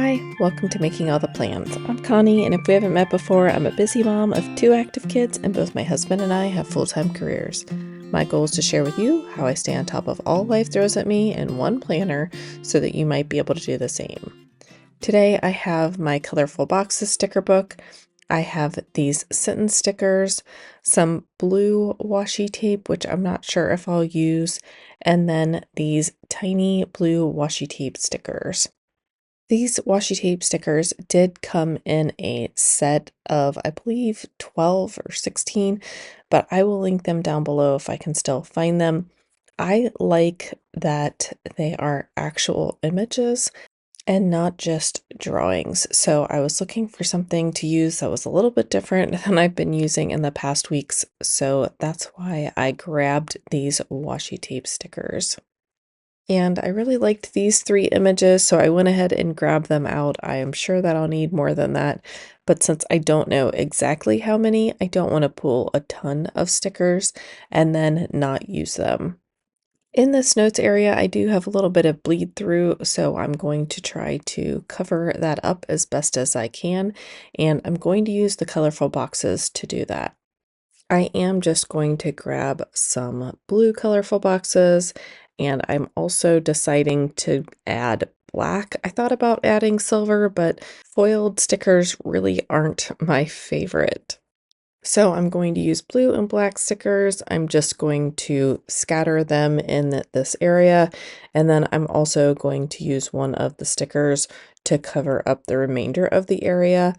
Hi, welcome to Making All the Plans. I'm Connie, and if we haven't met before, I'm a busy mom of 2 active kids, and both my husband and I have full-time careers. My goal is to share with you how I stay on top of all life throws at me in one planner so that you might be able to do the same. Today, I have my Colorful Boxes sticker book. I have these sentence stickers, some blue washi tape, which I'm not sure if I'll use, and then these tiny blue washi tape stickers. These washi tape stickers did come in a set of, I believe, 12 or 16, but I will link them down below if I can still find them. I like that they are actual images and not just drawings. So I was looking for something to use that was a little bit different than I've been using in the past weeks. So that's why I grabbed these washi tape stickers. And I really liked these 3 images, so I went ahead and grabbed them out. I am sure that I'll need more than that, but since I don't know exactly how many, I don't want to pull a ton of stickers and then not use them. In this notes area, I do have a little bit of bleed through, so I'm going to try to cover that up as best as I can, and I'm going to use the colorful boxes to do that. I am just going to grab some blue colorful boxes, and I'm also deciding to add black. I thought about adding silver, but foiled stickers really aren't my favorite. So I'm going to use blue and black stickers. I'm just going to scatter them in this area, and then I'm also going to use one of the stickers to cover up the remainder of the area.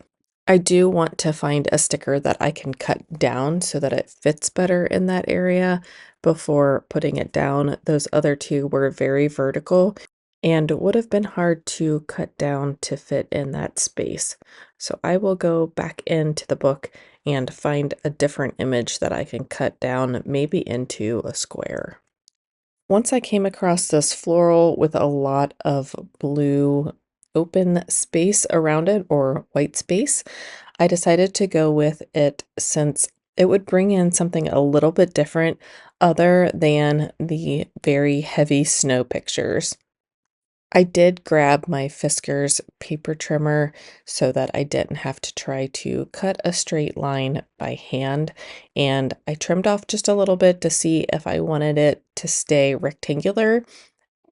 I do want to find a sticker that I can cut down so that it fits better in that area before putting it down. Those other two were very vertical and would have been hard to cut down to fit in that space. So I will go back into the book and find a different image that I can cut down, maybe into a square. Once I came across this floral with a lot of blue open space around it, or white space, I decided to go with it since it would bring in something a little bit different other than the very heavy snow pictures. I did grab my Fiskars paper trimmer so that I didn't have to try to cut a straight line by hand, and I trimmed off just a little bit to see if I wanted it to stay rectangular,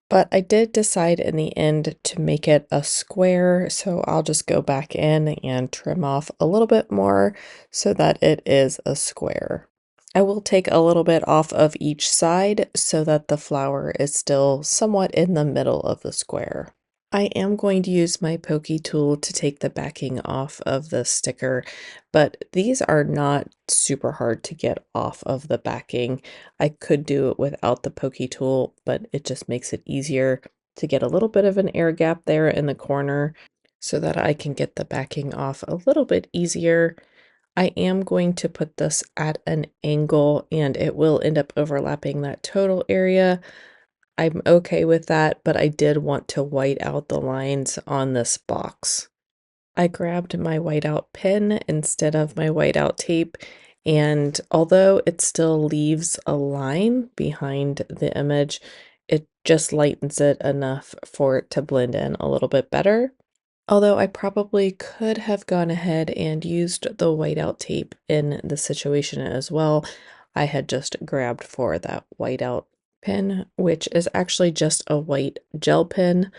but I did decide in the end to make it a square, so I'll just go back in and trim off a little bit more so that it is a square. I will take a little bit off of each side so that the flower is still somewhat in the middle of the square. I am going to use my pokey tool to take the backing off of the sticker, but these are not super hard to get off of the backing. I could do it without the pokey tool, but it just makes it easier to get a little bit of an air gap there in the corner so that I can get the backing off a little bit easier. I am going to put this at an angle and it will end up overlapping that total area. I'm okay with that, but I did want to white out the lines on this box. I grabbed my whiteout pen instead of my whiteout tape, and although it still leaves a line behind the image, it just lightens it enough for it to blend in a little bit better. Although I probably could have gone ahead and used the whiteout tape in the situation as well. I had just grabbed for that whiteout pen, which is actually just a white gel pen.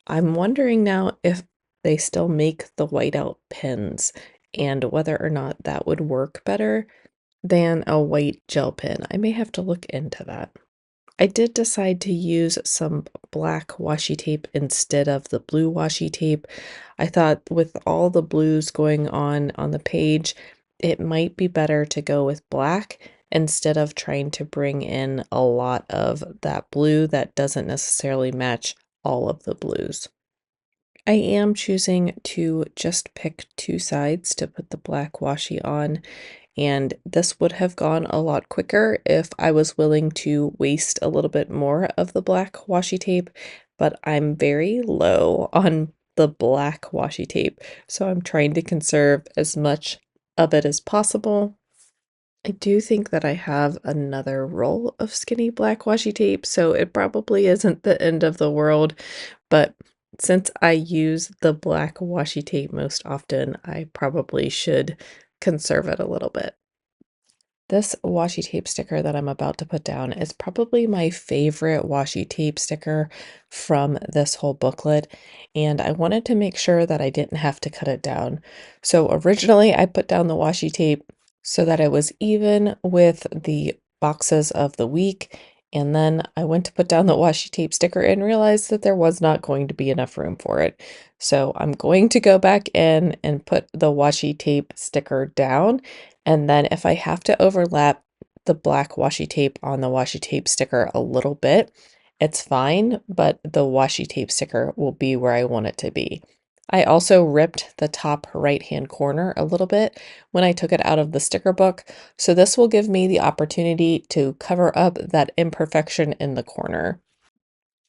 I'm wondering now if they still make the whiteout pens and whether or not that would work better than a white gel pen. I may have to look into that. I did decide to use some black washi tape instead of the blue washi tape. I thought with all the blues going on the page, it might be better to go with black instead of trying to bring in a lot of that blue that doesn't necessarily match all of the blues. I am choosing to just pick 2 sides to put the black washi on, and this would have gone a lot quicker if I was willing to waste a little bit more of the black washi tape, but I'm very low on the black washi tape, so I'm trying to conserve as much of it as possible. I do think that I have another roll of skinny black washi tape, so it probably isn't the end of the world, but Since I use the black washi tape most often, I probably should conserve it a little bit. This washi tape sticker that I'm about to put down is probably my favorite washi tape sticker from this whole booklet, and I wanted to make sure that I didn't have to cut it down. So originally I put down the washi tape so that it was even with the boxes of the week, and then I went to put down the washi tape sticker and realized that there was not going to be enough room for it. So I'm going to go back in and put the washi tape sticker down, and then if I have to overlap the black washi tape on the washi tape sticker a little bit, it's fine, but the washi tape sticker will be where I want it to be. I also ripped the top right-hand corner a little bit when I took it out of the sticker book, so this will give me the opportunity to cover up that imperfection in the corner.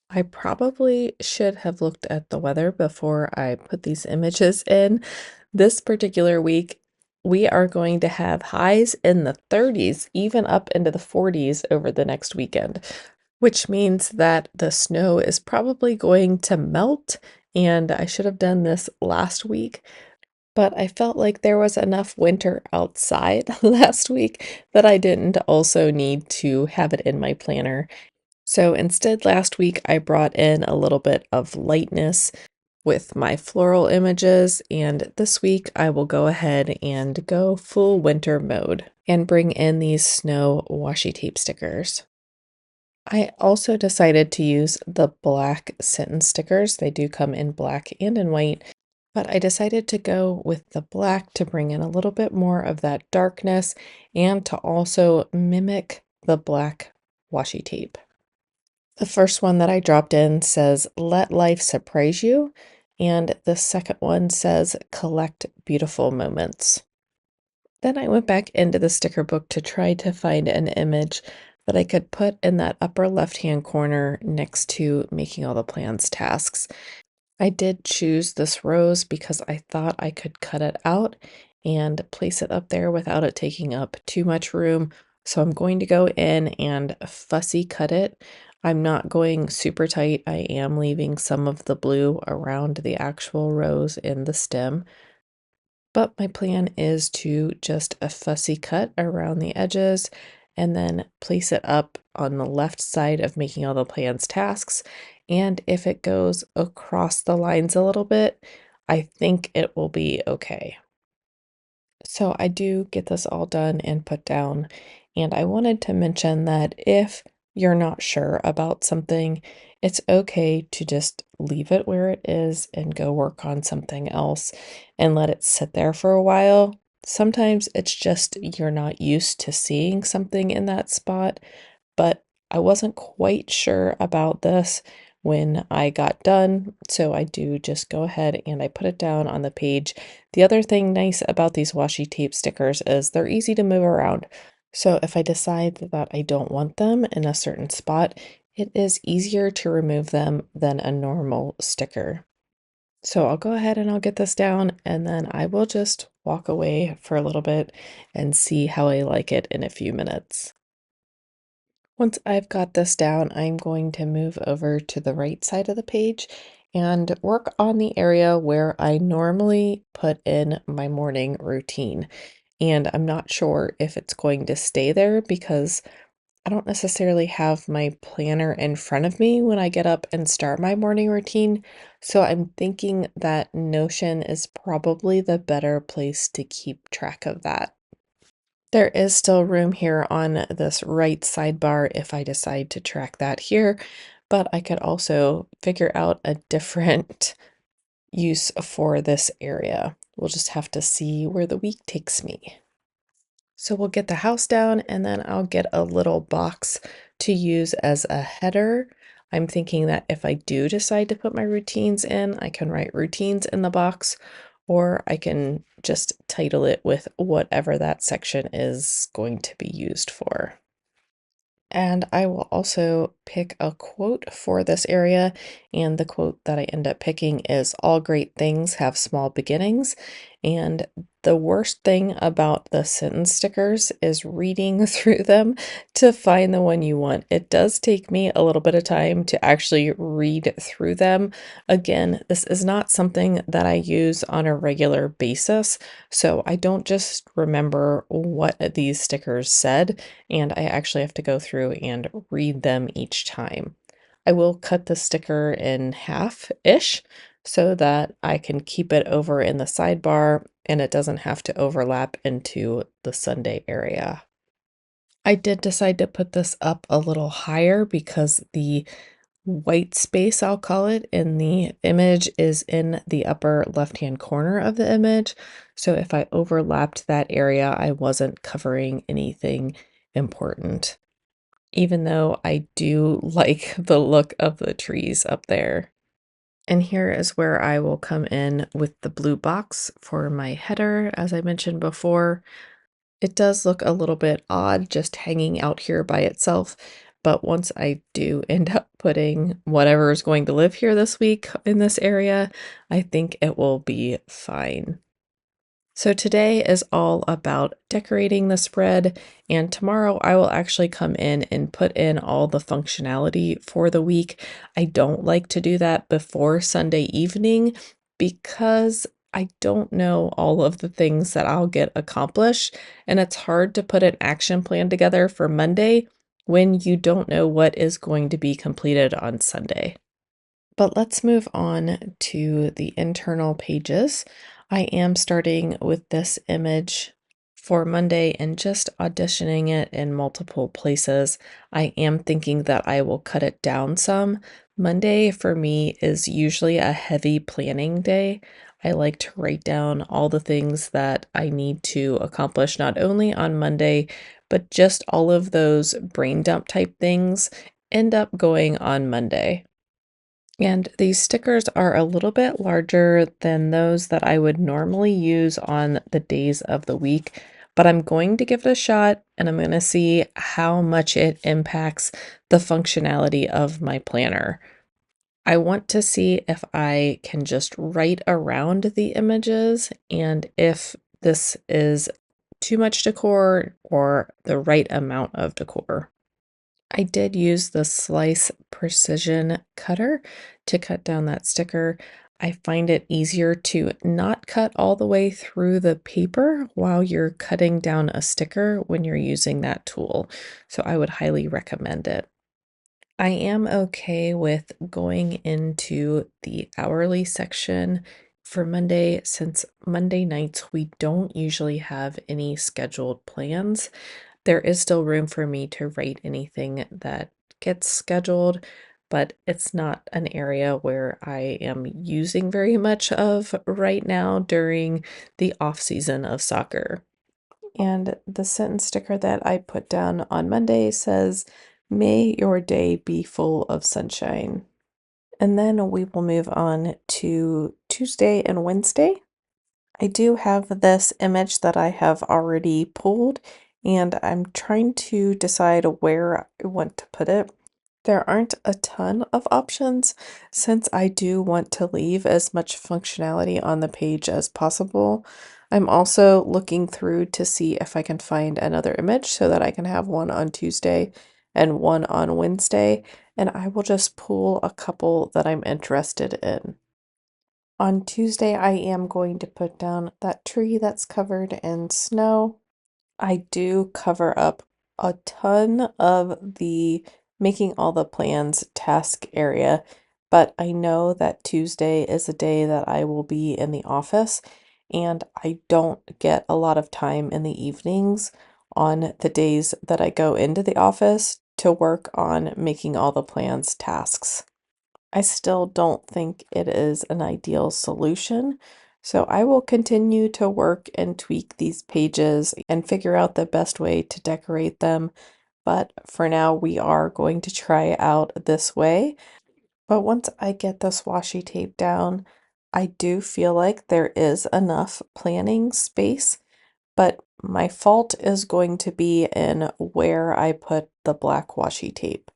I probably should have looked at the weather before I put these images in. This particular week, we are going to have highs in the 30s, even up into the 40s over the next weekend, which means that the snow is probably going to melt. And I should have done this last week, but I felt like there was enough winter outside last week that I didn't also need to have it in my planner. So instead, last week I brought in a little bit of lightness with my floral images, and this week I will go ahead and go full winter mode and bring in these snow washi tape stickers. I also decided to use the black sentence stickers. They do come in black and in white, but I decided to go with the black to bring in a little bit more of that darkness and to also mimic the black washi tape. The first one that I dropped in says, "Let life surprise you." And the second one says, "Collect beautiful moments." Then I went back into the sticker book to try to find an image that I could put in that upper left-hand corner next to making all the plans tasks. I did choose this rose because I thought I could cut it out and place it up there without it taking up too much room. So I'm going to go in and fussy cut it. I'm not going super tight. I am leaving some of the blue around the actual rose in the stem. But my plan is to just a fussy cut around the edges and then place it up on the left side of making all the plans tasks. And if it goes across the lines a little bit, I think it will be okay. So I do get this all done and put down. And I wanted to mention that if you're not sure about something, it's okay to just leave it where it is and go work on something else and let it sit there for a while. Sometimes it's just you're not used to seeing something in that spot, but I wasn't quite sure about this when I got done, so I do just go ahead and I put it down on the page. The other thing nice about these washi tape stickers is they're easy to move around. So if I decide that I don't want them in a certain spot, it is easier to remove them than a normal sticker. So I'll go ahead and I'll get this down and then I will just walk away for a little bit and see how I like it in a few minutes. Once I've got this down, I'm going to move over to the right side of the page and work on the area where I normally put in my morning routine. And I'm not sure if it's going to stay there because I don't necessarily have my planner in front of me when I get up and start my morning routine. So I'm thinking that Notion is probably the better place to keep track of that. There is still room here on this right sidebar if I decide to track that here, but I could also figure out a different use for this area. We'll just have to see where the week takes me. So we'll get the house down and then I'll get a little box to use as a header. I'm thinking that if I do decide to put my routines in, I can write routines in the box, or I can just title it with whatever that section is going to be used for. And I will also pick a quote for this area. And the quote that I end up picking is, "All great things have small beginnings." And the worst thing about the sentence stickers is reading through them to find the one you want. It does take me a little bit of time to actually read through them. Again, this is not something that I use on a regular basis, so I don't just remember what these stickers said, and I actually have to go through and read them each time. I will cut the sticker in half-ish so that I can keep it over in the sidebar and it doesn't have to overlap into the Sunday area. I did decide to put this up a little higher because the white space, I'll call it, in the image is in the upper left-hand corner of the image. So if I overlapped that area, I wasn't covering anything important, even though I do like the look of the trees up there. And here is where I will come in with the blue box for my header. As I mentioned before, it does look a little bit odd just hanging out here by itself, but once I do end up putting whatever is going to live here this week in this area, I think it will be fine. So today is all about decorating the spread, and tomorrow I will actually come in and put in all the functionality for the week. I don't like to do that before Sunday evening because I don't know all of the things that I'll get accomplished, and it's hard to put an action plan together for Monday when you don't know what is going to be completed on Sunday. But let's move on to the internal pages. I am starting with this image for Monday and just auditioning it in multiple places. I am thinking that I will cut it down some. Monday for me is usually a heavy planning day. I like to write down all the things that I need to accomplish, not only on Monday, but just all of those brain dump type things end up going on Monday. And these stickers are a little bit larger than those that I would normally use on the days of the week, but I'm going to give it a shot and I'm going to see how much it impacts the functionality of my planner. I want to see if I can just write around the images and if this is too much decor or the right amount of decor. I did use the slice precision cutter to cut down that sticker. I find it easier to not cut all the way through the paper while you're cutting down a sticker when you're using that tool. So I would highly recommend it. I am okay with going into the hourly section for Monday since Monday nights we don't usually have any scheduled plans. There is still room for me to write anything that gets scheduled, but it's not an area where I am using very much of right now during the off season of soccer. And the sentence sticker that I put down on Monday says, "May your day be full of sunshine." And then we will move on to Tuesday and Wednesday. I do have this image that I have already pulled, and I'm trying to decide where I want to put it. There aren't a ton of options since I do want to leave as much functionality on the page as possible. I'm also looking through to see if I can find another image so that I can have one on Tuesday and one on Wednesday, and I will just pull a couple that I'm interested in. On Tuesday, I am going to put down that tree that's covered in snow. I do cover up a ton of the making all the plans task area, but I know that Tuesday is a day that I will be in the office, and I don't get a lot of time in the evenings on the days that I go into the office to work on making all the plans tasks. I still don't think it is an ideal solution, so I will continue to work and tweak these pages and figure out the best way to decorate them. But for now, we are going to try out this way. But once I get this washi tape down, I do feel like there is enough planning space, but my fault is going to be in where I put the black washi tape.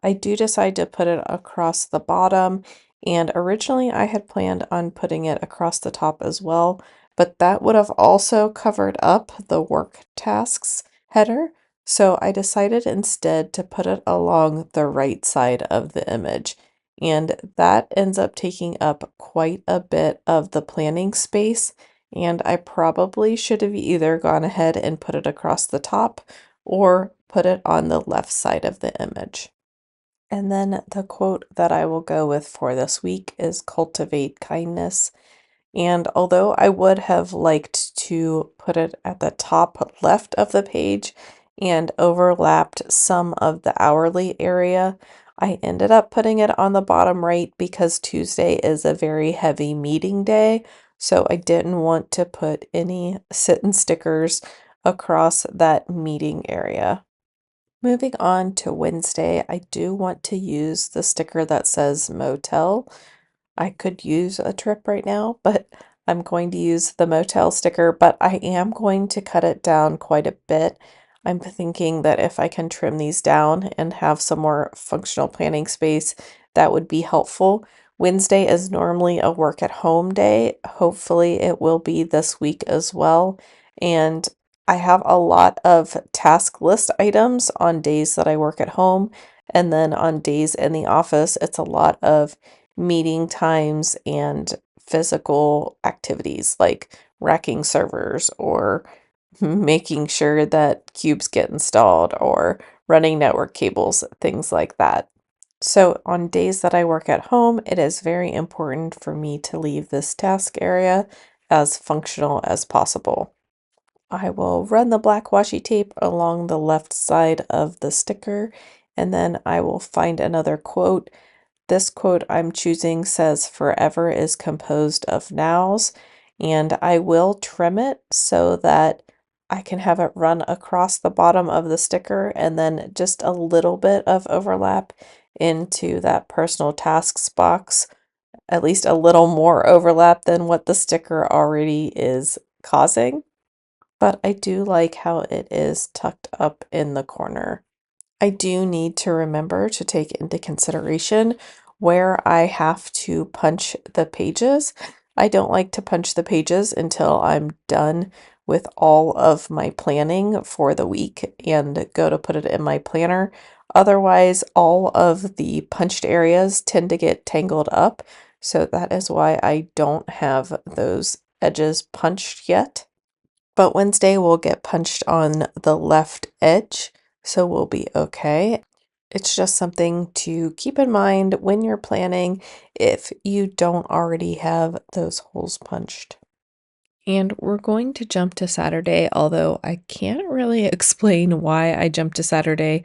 I do decide to put it across the bottom, and originally I had planned on putting it across the top as well, but that would have also covered up the work tasks header. So I decided instead to put it along the right side of the image. And that ends up taking up quite a bit of the planning space. And I probably should have either gone ahead and put it across the top or put it on the left side of the image. And then the quote that I will go with for this week is cultivate kindness. And although I would have liked to put it at the top left of the page and overlapped some of the hourly area, I ended up putting it on the bottom right because Tuesday is a very heavy meeting day. So I didn't want to put any sit-in stickers across that meeting area. Moving on to Wednesday, I do want to use the sticker that says motel. I could use a trip right now, but I'm going to use the motel sticker, but I am going to cut it down quite a bit. I'm thinking that if I can trim these down and have some more functional planning space, that would be helpful. Wednesday is normally a work at home day. Hopefully, it will be this week as well. And I have a lot of task list items on days that I work at home. And then on days in the office, it's a lot of meeting times and physical activities like racking servers or making sure that cubes get installed or running network cables, things like that. So, on days that I work at home, it is very important for me to leave this task area as functional as possible. I will run the black washi tape along the left side of the sticker, and then I will find another quote. This quote I'm choosing says, "Forever is composed of nows," and I will trim it so that I can have it run across the bottom of the sticker and then just a little bit of overlap into that personal tasks box, at least a little more overlap than what the sticker already is causing. But I do like how it is tucked up in the corner. I do need to remember to take into consideration where I have to punch the pages. I don't like to punch the pages until I'm done with all of my planning for the week and go to put it in my planner. Otherwise, all of the punched areas tend to get tangled up. So that is why I don't have those edges punched yet. But Wednesday will get punched on the left edge, so we'll be okay. It's just something to keep in mind when you're planning if you don't already have those holes punched. And we're going to jump to Saturday, although I can't really explain why I jumped to Saturday.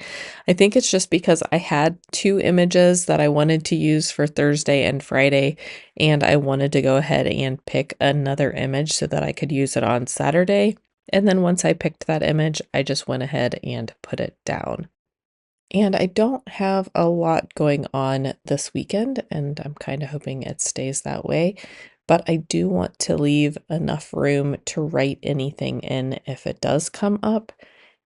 I think it's just because I had two images that I wanted to use for Thursday and Friday, and I wanted to go ahead and pick another image so that I could use it on Saturday. And then once I picked that image, I just went ahead and put it down. And I don't have a lot going on this weekend, and I'm kind of hoping it stays that way. But I do want to leave enough room to write anything in if it does come up,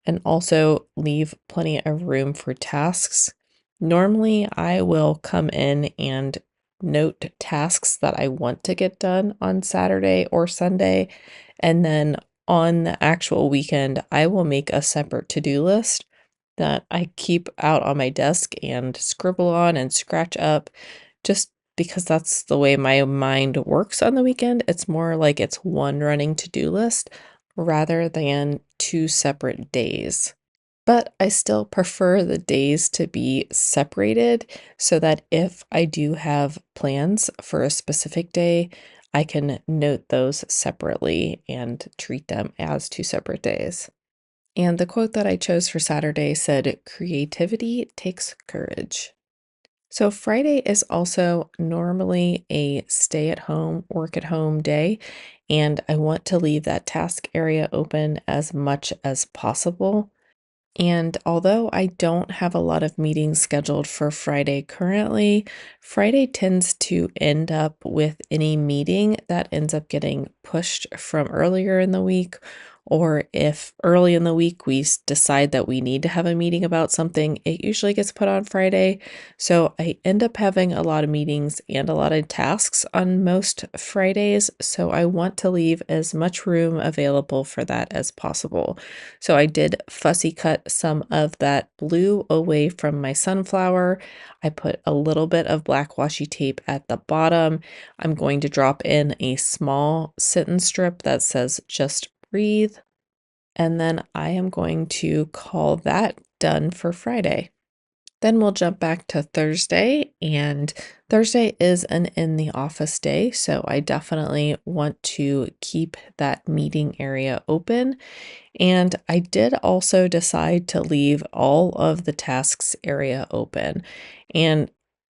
and also leave plenty of room for tasks. Normally, I will come in and note tasks that I want to get done on Saturday or Sunday, and then on the actual weekend, I will make a separate to-do list that I keep out on my desk and scribble on and scratch up just because that's the way my mind works on the weekend. It's more like it's one running to-do list rather than two separate days. But I still prefer the days to be separated so that if I do have plans for a specific day, I can note those separately and treat them as two separate days. And the quote that I chose for Saturday said, "Creativity takes courage." So Friday is also normally a stay at home, work at home day, and I want to leave that task area open as much as possible. And although I don't have a lot of meetings scheduled for Friday currently, Friday tends to end up with any meeting that ends up getting pushed from earlier in the week or if early in the week we decide that we need to have a meeting about something, it usually gets put on Friday. So I end up having a lot of meetings and a lot of tasks on most Fridays. So I want to leave as much room available for that as possible. So I did fussy cut some of that blue away from my sunflower. I put a little bit of black washi tape at the bottom. I'm going to drop in a small sit-in strip that says just breathe. And then I am going to call that done for Friday. Then we'll jump back to Thursday, and Thursday is an in the office day, so I definitely want to keep that meeting area open. And I did also decide to leave all of the tasks area open. And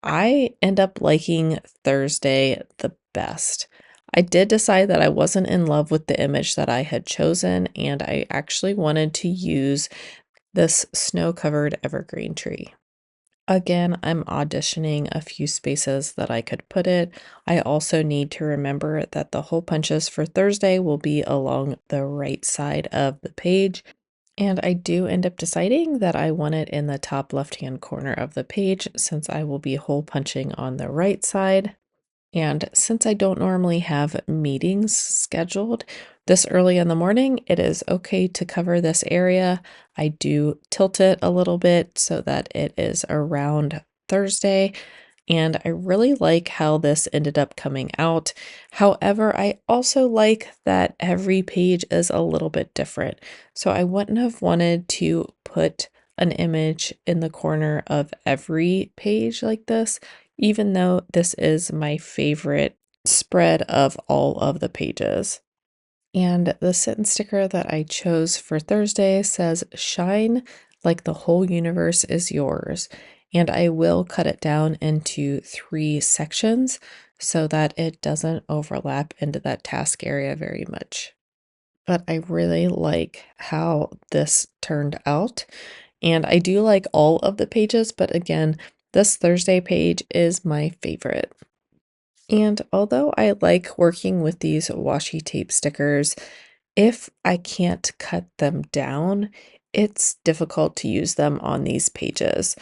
I end up liking Thursday the best. I did decide that I wasn't in love with the image that I had chosen, and I actually wanted to use this snow-covered evergreen tree. Again, I'm auditioning a few spaces that I could put it. I also need to remember that the hole punches for Thursday will be along the right side of the page. And I do end up deciding that I want it in the top left-hand corner of the page since I will be hole punching on the right side. And since I don't normally have meetings scheduled this early in the morning, it is okay to cover this area. I do tilt it a little bit so that it is around Thursday. And I really like how this ended up coming out. However, I also like that every page is a little bit different. So I wouldn't have wanted to put an image in the corner of every page like this, even though this is my favorite spread of all of the pages. And the sit-in sticker that I chose for Thursday says, "Shine like the whole universe is yours." And I will cut it down into 3 sections so that it doesn't overlap into that task area very much. But I really like how this turned out. And I do like all of the pages, but again, this Thursday page is my favorite. And although I like working with these washi tape stickers, if I can't cut them down, it's difficult to use them on these pages.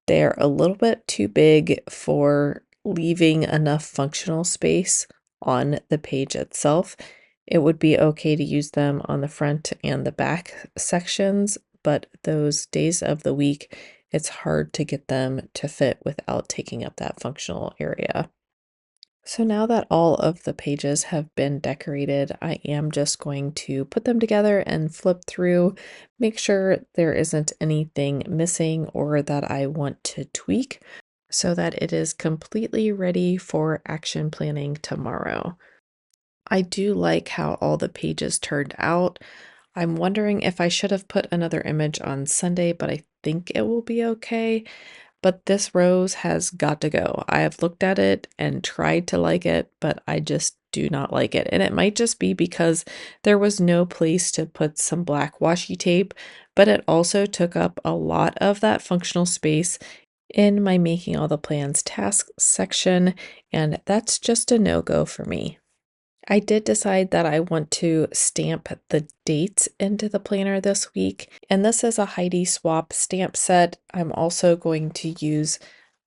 They're a little bit too big for leaving enough functional space on the page itself. It would be okay to use them on the front and the back sections, but those days of the week, it's hard to get them to fit without taking up that functional area. So now that all of the pages have been decorated, I am just going to put them together and flip through, make sure there isn't anything missing or that I want to tweak so that it is completely ready for action planning tomorrow. I do like how all the pages turned out. I'm wondering if I should have put another image on Sunday, but I think it will be okay. But this rose has got to go. I have looked at it and tried to like it, but I just do not like it. And it might just be because there was no place to put some black washi tape, but it also took up a lot of that functional space in my making all the plans task section, and that's just a no-go for me. I did decide that I want to stamp the dates into the planner this week, and this is a Heidi Swap stamp set. I'm also going to use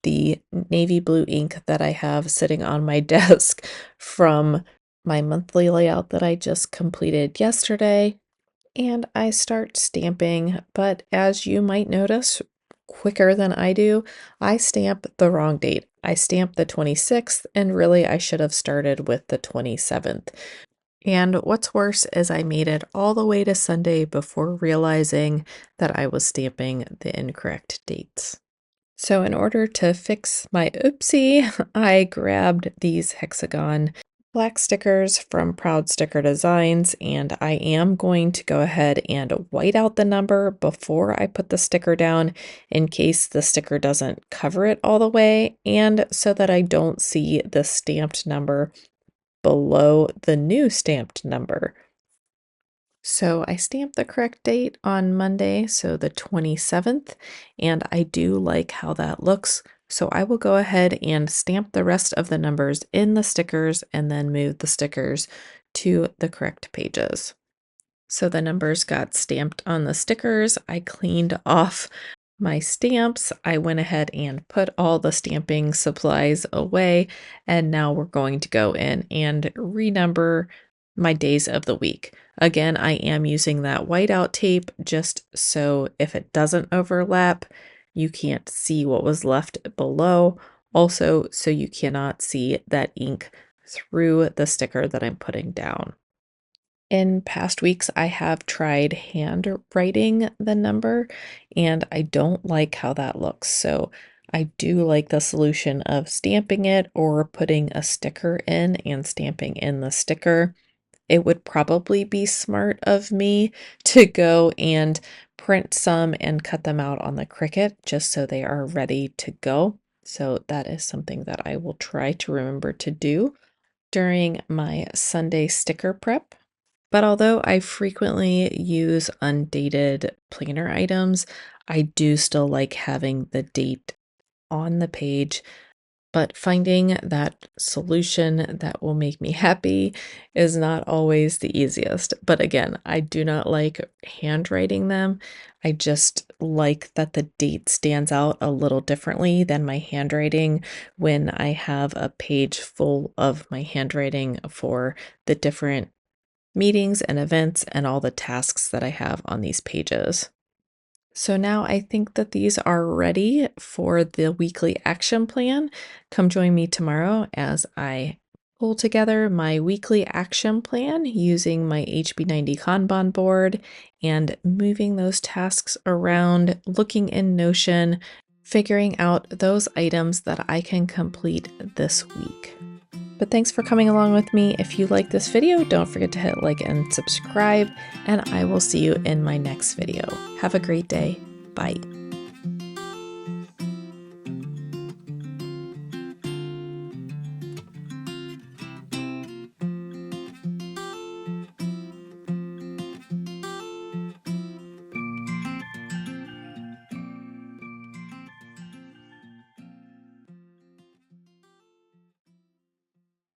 the navy blue ink that I have sitting on my desk from my monthly layout that I just completed yesterday. And I start stamping, but as you might notice, quicker than I do, I stamp the wrong date. I stamp the 26th, and really I should have started with the 27th. And what's worse is I made it all the way to Sunday before realizing that I was stamping the incorrect dates. So in order to fix my oopsie, I grabbed these hexagon black stickers from Proud Sticker Designs, and I am going to go ahead and white out the number before I put the sticker down in case the sticker doesn't cover it all the way, and so that I don't see the stamped number below the new stamped number. So I stamped the correct date on Monday, so the 27th, and I do like how that looks. So I will go ahead and stamp the rest of the numbers in the stickers and then move the stickers to the correct pages. So the numbers got stamped on the stickers. I cleaned off my stamps. I went ahead and put all the stamping supplies away. And now we're going to go in and renumber my days of the week. Again, I am using that whiteout tape just so if it doesn't overlap, you can't see what was left below. Also, so you cannot see that ink through the sticker that I'm putting down. In past weeks, I have tried handwriting the number, and I don't like how that looks. So I do like the solution of stamping it or putting a sticker in and stamping in the sticker. It would probably be smart of me to go and print some and cut them out on the Cricut just so they are ready to go. So that is something that I will try to remember to do during my Sunday sticker prep. But although I frequently use undated planner items, I do still like having the date on the page. But finding that solution that will make me happy is not always the easiest. But again, I do not like handwriting them. I just like that the date stands out a little differently than my handwriting when I have a page full of my handwriting for the different meetings and events and all the tasks that I have on these pages. So now I think that these are ready for the weekly action plan. Come join me tomorrow as I pull together my weekly action plan using my HB90 Kanban board and moving those tasks around, looking in Notion, figuring out those items that I can complete this week. But thanks for coming along with me. If you like this video, don't forget to hit like and subscribe, and I will see you in my next video. Have a great day. Bye.